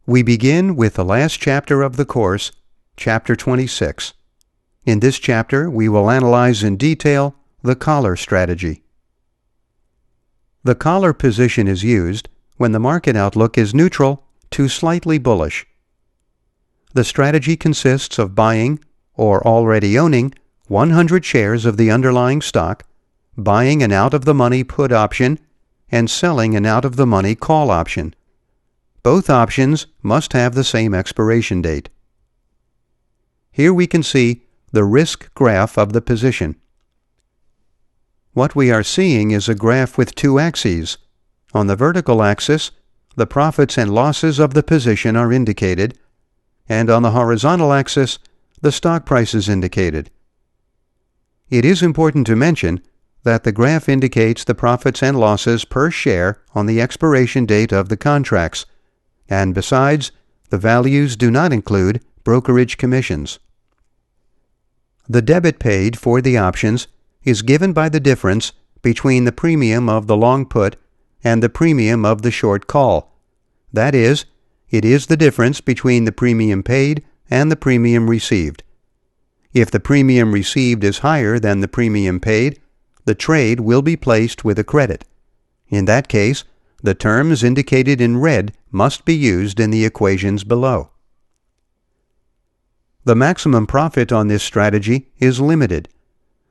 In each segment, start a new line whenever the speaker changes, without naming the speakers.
We begin with the last chapter of the course, Chapter 26. In this chapter, we will analyze in detail the collar strategy. The collar position is used when the market outlook is neutral to slightly bullish. The strategy consists of buying, or already owning, 100 shares of the underlying stock, buying an out-of-the-money put option, and selling an out-of-the-money call option. Both options must have the same expiration date. Here we can see the risk graph of the position. What we are seeing is a graph with two axes. On the vertical axis, the profits and losses of the position are indicated, and on the horizontal axis, the stock price is indicated. It is important to mention that the graph indicates the profits and losses per share on the expiration date of the contracts, and besides, the values do not include brokerage commissions. The debit paid for the options is given by the difference between the premium of the long put and the premium of the short call. That is, it is the difference between the premium paid and the premium received. If the premium received is higher than the premium paid, the trade will be placed with a credit. In that case, the terms indicated in red must be used in the equations below. The maximum profit on this strategy is limited.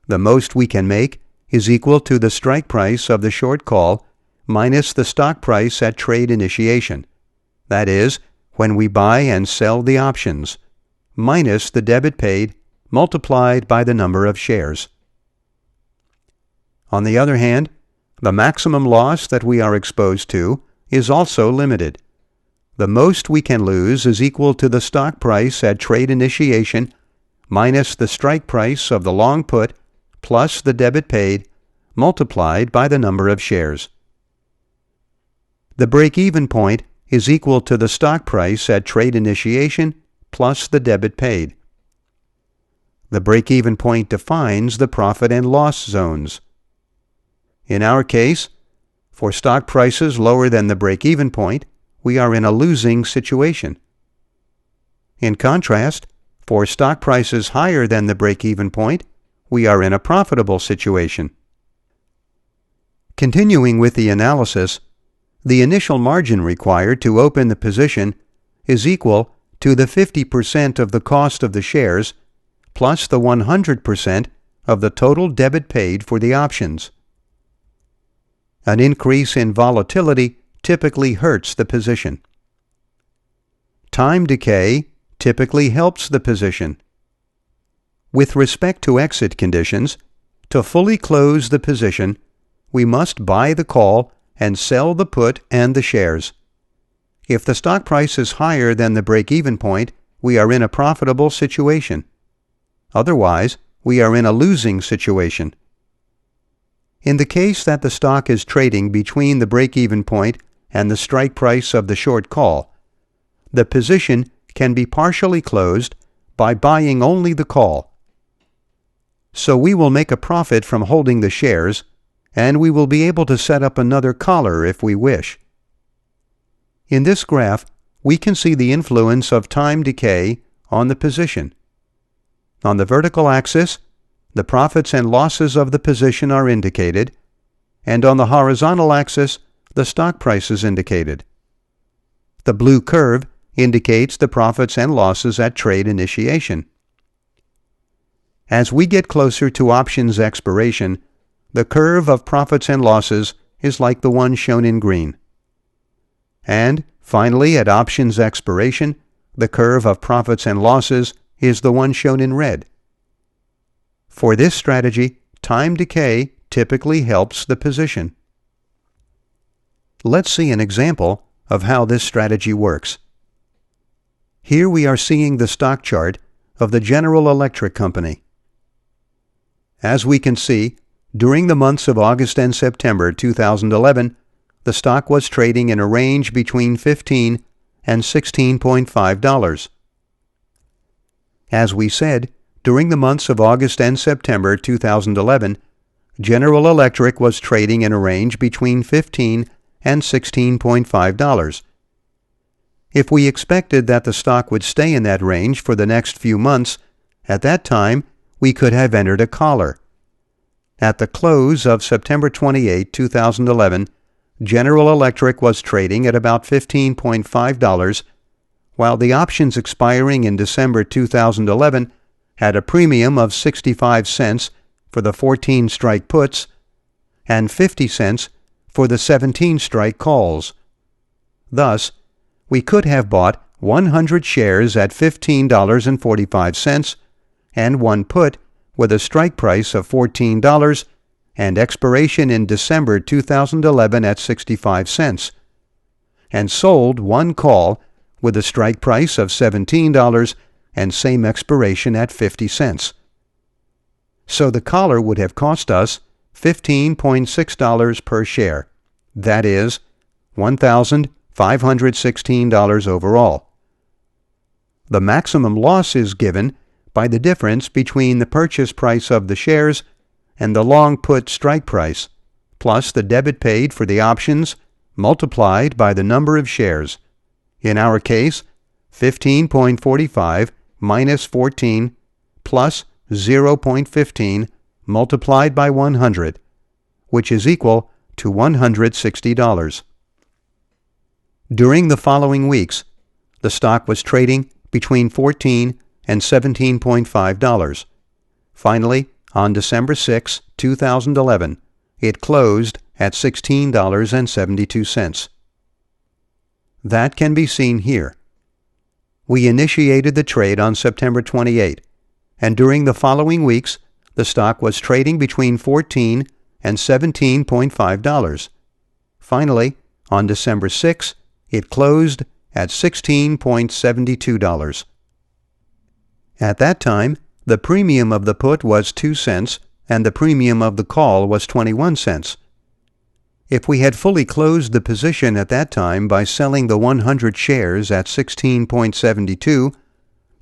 The most we can make is equal to the strike price of the short call minus the stock price at trade initiation. That is, when we buy and sell the options, minus the debit paid multiplied by the number of shares. On the other hand, the maximum loss that we are exposed to is also limited. The most we can lose is equal to the stock price at trade initiation minus the strike price of the long put plus the debit paid multiplied by the number of shares. The break-even point is equal to the stock price at trade initiation plus the debit paid. The break-even point defines the profit and loss zones. In our case, for stock prices lower than the break-even point, we are in a losing situation. In contrast, for stock prices higher than the break-even point, we are in a profitable situation. Continuing with the analysis, the initial margin required to open the position is equal to the 50% of the cost of the shares plus the 100% of the total debit paid for the options. An increase in volatility typically hurts the position. Time decay typically helps the position. With respect to exit conditions, to fully close the position, we must buy the call and sell the put and the shares. If the stock price is higher than the break-even point, we are in a profitable situation. Otherwise, we are in a losing situation. In the case that the stock is trading between the break-even point and the strike price of the short call, the position can be partially closed by buying only the call. So we will make a profit from holding the shares, and we will be able to set up another collar if we wish. In this graph, we can see the influence of time decay on the position. On the vertical axis, the profits and losses of the position are indicated, and on the horizontal axis, the stock price is indicated. The blue curve indicates the profits and losses at trade initiation. As we get closer to options expiration, the curve of profits and losses is like the one shown in green. And, finally, at options expiration, the curve of profits and losses is the one shown in red. For this strategy, time decay typically helps the position. Let's see an example of how this strategy works. Here we are seeing the stock chart of the General Electric Company. As we can see, during the months of August and September 2011, the stock was trading in a range between $15 and $16.5. As we said, during the months of August and September 2011, General Electric was trading in a range between $15 and $16.5. If we expected that the stock would stay in that range for the next few months, at that time we could have entered a collar. At the close of September 28, 2011, General Electric was trading at about $15.5, while the options expiring in December 2011 had a premium of 65 cents for the 14-strike puts and 50 cents for the 17-strike calls. Thus, we could have bought 100 shares at $15.45 and one put with a strike price of $14 and expiration in December 2011 at 65 cents, and sold one call with a strike price of $17 and same expiration at 50 cents. So the collar would have cost us $15.6 per share, that is, $1,516 overall. The maximum loss is given by the difference between the purchase price of the shares and the long put strike price, plus the debit paid for the options multiplied by the number of shares. In our case, 15.45 minus 14 plus 0.15 multiplied by 100, which is equal to $160. During the following weeks, the stock was trading between $14 and $17.5. Finally, on December 6, 2011, it closed at $16.72. That can be seen here. We initiated the trade on September 28, and during the following weeks, the stock was trading between $14 and $17.5. Finally, on December 6, it closed at $16.72. At that time, the premium of the put was 2 cents and the premium of the call was 21 cents. If we had fully closed the position at that time by selling the 100 shares at 16.72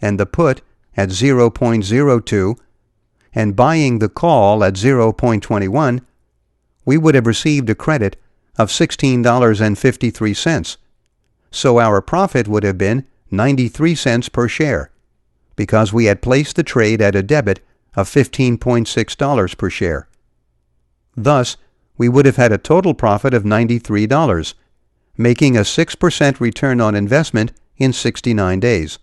and the put at 0.02 and buying the call at 0.21, we would have received a credit of $16.53. So our profit would have been 93 cents per share, because we had placed the trade at a debit of $15.6 per share. Thus, we would have had a total profit of $93, making a 6% return on investment in 69 days.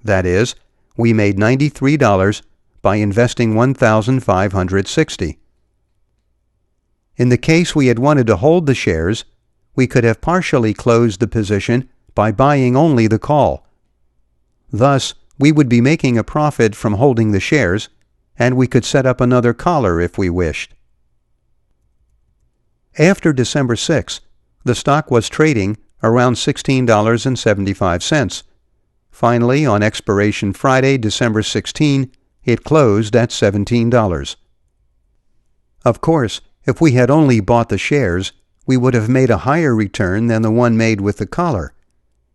That is, we made $93 by investing $1,560. In the case we had wanted to hold the shares, we could have partially closed the position by buying only the call. Thus, we would be making a profit from holding the shares, and we could set up another collar if we wished. After December 6, the stock was trading around $16.75. Finally, on expiration Friday, December 16, it closed at $17. Of course, if we had only bought the shares, we would have made a higher return than the one made with the collar.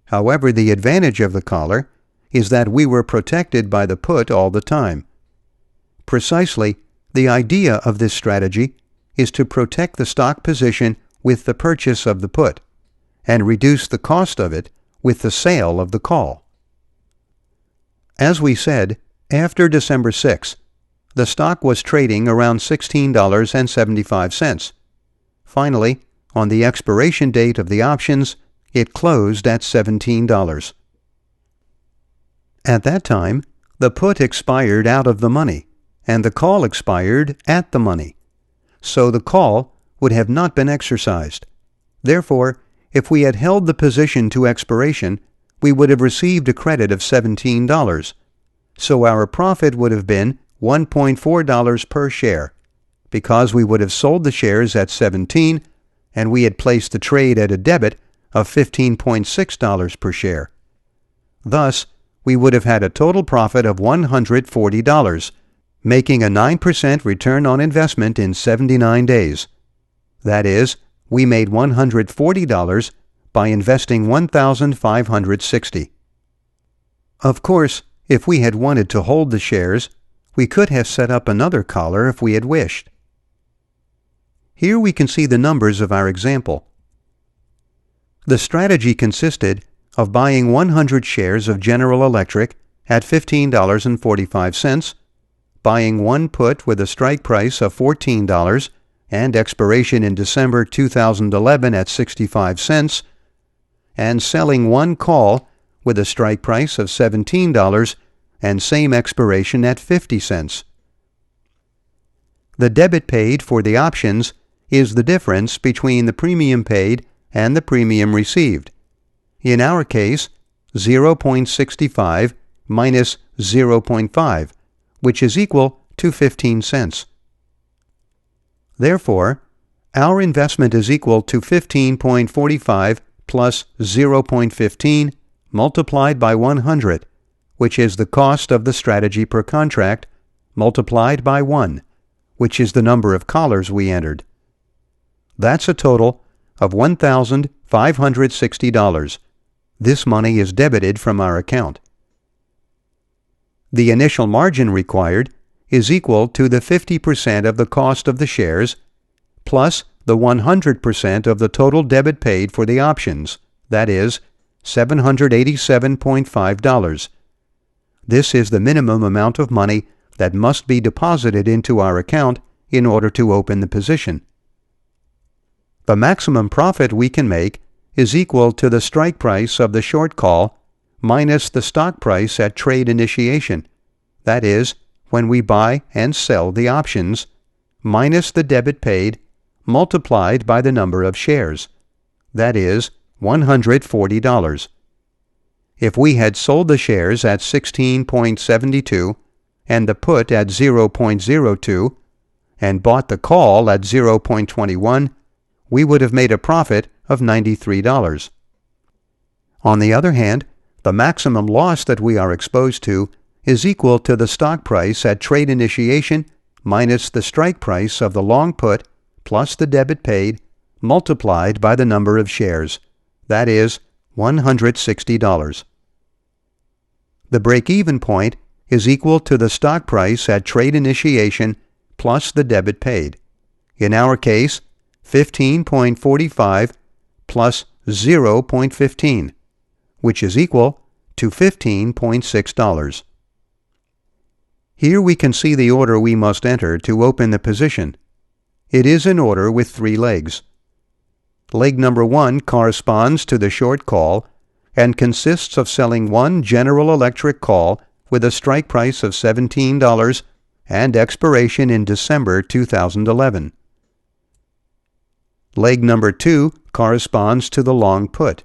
However, the advantage of the collar is that we were protected by the put all the time. Precisely, the idea of this strategy is to protect the stock position with the purchase of the put, and reduce the cost of it with the sale of the call. As we said, after December 6, the stock was trading around $16.75. Finally, on the expiration date of the options, it closed at $17. At that time, the put expired out of the money, and the call expired at the money. So the call would have not been exercised. Therefore, if we had held the position to expiration, we would have received a credit of $17. So our profit would have been $1.4 per share, because we would have sold the shares at $17 and we had placed the trade at a debit of $15.6 per share. Thus, we would have had a total profit of $140, making a 9% return on investment in 79 days. That is, we made $140 by investing $1,560. Of course, if we had wanted to hold the shares, we could have set up another collar if we had wished. Here we can see the numbers of our example. The strategy consisted of buying 100 shares of General Electric at $15.45, buying one put with a strike price of $14 and expiration in December 2011 at 65 cents, and selling one call with a strike price of $17 and same expiration at 50 cents. The debit paid for the options is the difference between the premium paid and the premium received. In our case, 0.65 minus 0.5, which is equal to 15 cents. Therefore, our investment is equal to 15.45 plus 0.15 multiplied by 100, which is the cost of the strategy per contract, multiplied by 1, which is the number of collars we entered. That's a total of $1,560. This money is debited from our account. The initial margin required is equal to the 50% of the cost of the shares plus the 100% of the total debit paid for the options, that is, $787.5. This is the minimum amount of money that must be deposited into our account in order to open the position. The maximum profit we can make is equal to the strike price of the short call minus the stock price at trade initiation, that is, when we buy and sell the options, minus the debit paid, multiplied by the number of shares, that is, $140. If we had sold the shares at 16.72 and the put at 0.02 and bought the call at 0.21, we would have made a profit of $93. On the other hand, the maximum loss that we are exposed to is equal to the stock price at trade initiation minus the strike price of the long put plus the debit paid multiplied by the number of shares, that is, $160. The break-even point is equal to the stock price at trade initiation plus the debit paid. In our case, 15.45 plus 0.15, which is equal to $15.6. Here we can see the order we must enter to open the position. It is an order with 3 legs. Leg number 1 corresponds to the short call and consists of selling one General Electric call with a strike price of $17 and expiration in December 2011. Leg number 2 corresponds to the long put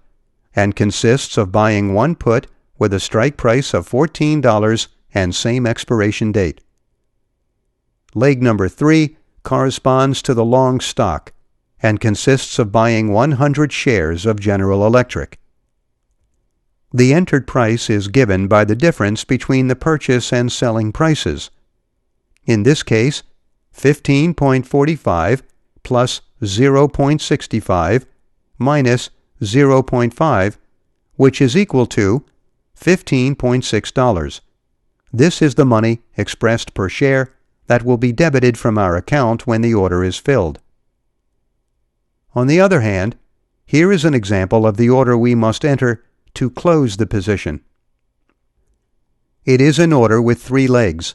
and consists of buying one put with a strike price of $14 and same expiration date. Leg number 3 corresponds to the long stock and consists of buying 100 shares of General Electric. The entered price is given by the difference between the purchase and selling prices. In this case, 15.45 plus 0.65 minus 0.5, which is equal to $15.6. This is the money expressed per share that will be debited from our account when the order is filled. On the other hand, here is an example of the order we must enter to close the position. It is an order with 3 legs.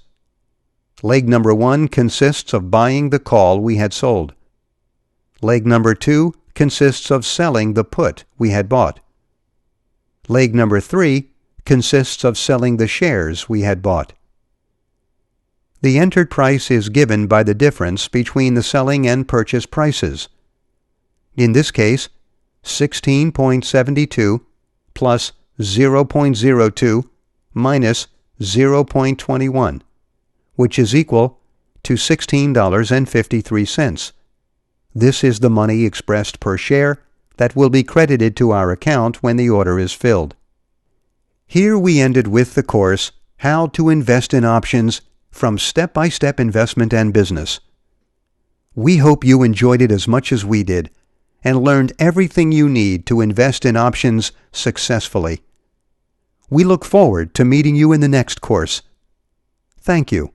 Leg number 1 consists of buying the call we had sold. Leg number 2 consists of selling the put we had bought. Leg number 3 consists of selling the shares we had bought. The entered price is given by the difference between the selling and purchase prices. In this case, 16.72 plus 0.02 minus 0.21, which is equal to $16.53. This is the money expressed per share that will be credited to our account when the order is filled. Here we ended with the course, How to Invest in Options from Step-by-Step Investment and Business. We hope you enjoyed it as much as we did and learned everything you need to invest in options successfully. We look forward to meeting you in the next course. Thank you.